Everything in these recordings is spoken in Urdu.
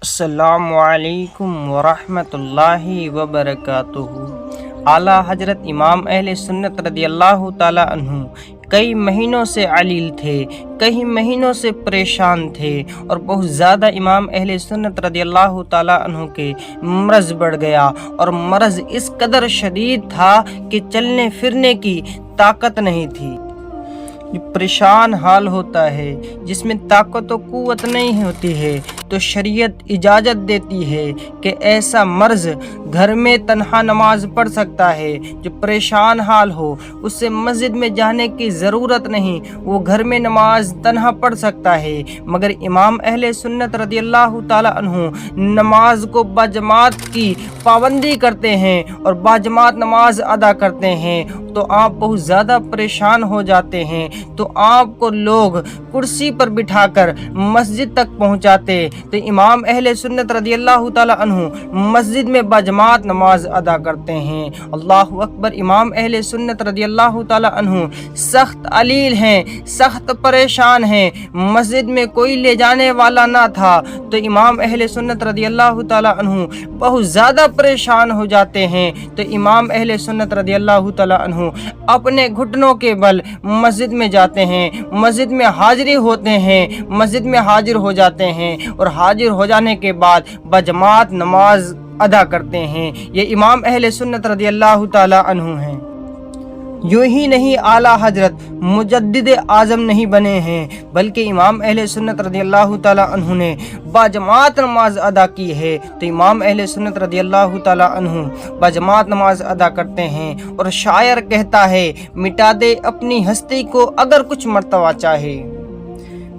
السلام علیکم ورحمۃ اللہ وبرکاتہ۔ اعلیٰ حضرت امام اہل سنت رضی اللہ تعالیٰ عنہ کئی مہینوں سے علیل تھے، کئی مہینوں سے پریشان تھے اور بہت زیادہ امام اہل سنت رضی اللہ تعالیٰ عنہ کے مرض بڑھ گیا، اور مرض اس قدر شدید تھا کہ چلنے پھرنے کی طاقت نہیں تھی۔ جو پریشان حال ہوتا ہے، جس میں طاقت و قوت نہیں ہوتی ہے، تو شریعت اجازت دیتی ہے کہ ایسا مرض گھر میں تنہا نماز پڑھ سکتا ہے۔ جو پریشان حال ہو اسے مسجد میں جانے کی ضرورت نہیں، وہ گھر میں نماز تنہا پڑھ سکتا ہے۔ مگر امام اہل سنت رضی اللہ تعالیٰ عنہ نماز کو باجماعت کی پابندی کرتے ہیں اور باجماعت نماز ادا کرتے ہیں، تو آپ بہت زیادہ پریشان ہو جاتے ہیں، تو آپ کو لوگ کرسی پر بٹھا کر مسجد تک پہنچاتے، تو امام اہل سنت رضی اللہ تعالیٰ عنہ مسجد میں باجماعت نماز ادا کرتے ہیں۔ اللہ اکبر۔ امام اہل سنت رضی اللہ تعالیٰ عنہ سخت علیل ہیں، سخت پریشان ہیں، مسجد میں کوئی لے جانے والا نہ تھا، تو امام اہل سنت رضی اللہ تعالیٰ عنہ بہت زیادہ پریشان ہو جاتے ہیں، تو امام اہل سنت رضی اللہ تعالیٰ عنہ اپنے گھٹنوں کے بل مسجد میں جاتے ہیں، مسجد میں حاضری ہوتے ہیں، مسجد میں حاضر ہو جاتے ہیں، اور حاضر ہو جانے کے بعد باجماعت نماز ادا کرتے ہیں۔ یہ امام اہل سنت رضی اللہ تعالیٰ عنہ ہیں۔ یوں ہی نہیں اعلیٰ حضرت مجدد اعظم نہیں بنے ہیں، بلکہ امام اہل سنت رضی اللہ تعالیٰ عنہ نے باجماعت نماز ادا کی ہے، تو امام اہل سنت رضی اللہ تعالیٰ عنہ باجماعت نماز ادا کرتے ہیں۔ اور شاعر کہتا ہے، مٹا دے اپنی ہستی کو اگر کچھ مرتبہ چاہے،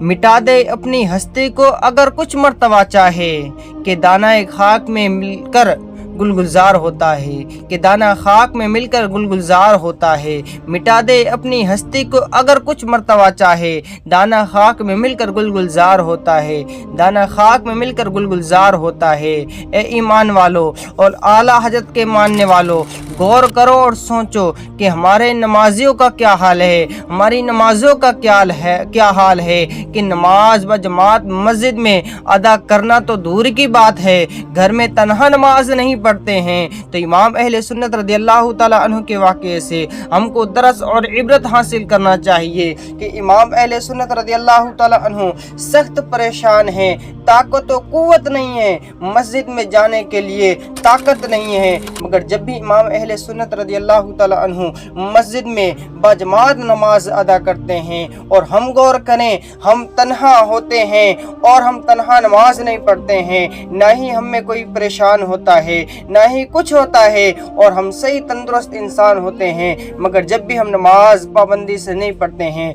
مٹا دے اپنی ہستی کو اگر کچھ مرتبہ چاہے، کہ دانہ خاک میں مل کر گلگزار ہوتا ہے، کہ دانہ خاک میں مل کر گلگزار ہوتا ہے۔ مٹا دے اپنی ہستی کو اگر کچھ مرتبہ چاہے، دانہ خاک میں مل کر گلگزار ہوتا ہے، دانہ خاک میں مل کر گلگزار ہوتا ہے۔ اے ایمان والو اور اعلیٰ حضرت کے ماننے والو، غور کرو اور سوچو کہ ہمارے نمازیوں کا کیا حال ہے، ہماری نمازوں کا کیا حال ہے، کہ نماز بجماعت مسجد میں ادا کرنا تو دور کی بات ہے، گھر میں تنہا نماز نہیں پڑھتے ہیں۔ تو امام اہل سنت رضی اللہ تعالیٰ عنہ کے واقعے سے ہم کو درس اور عبرت حاصل کرنا چاہیے کہ امام اہل سنت رضی اللہ تعالیٰ عنہ سخت پریشان ہیں، طاقت و قوت نہیں ہے، مسجد میں جانے کے لیے طاقت نہیں ہے، مگر جب بھی امام اہل سنت رضی اللہ تعالیٰ عنہ مسجد میں باجماعت نماز ادا کرتے ہیں، اور ہم غور کریں، ہم تنہا ہوتے ہیں اور ہم تنہا نماز نہیں پڑھتے ہیں، نہ ہی ہم میں کوئی پریشان ہوتا ہے، نہ ہی کچھ ہوتا ہے، اور ہم صحیح تندرست انسان ہوتے ہیں، مگر جب بھی ہم نماز پابندی سے نہیں پڑھتے ہیں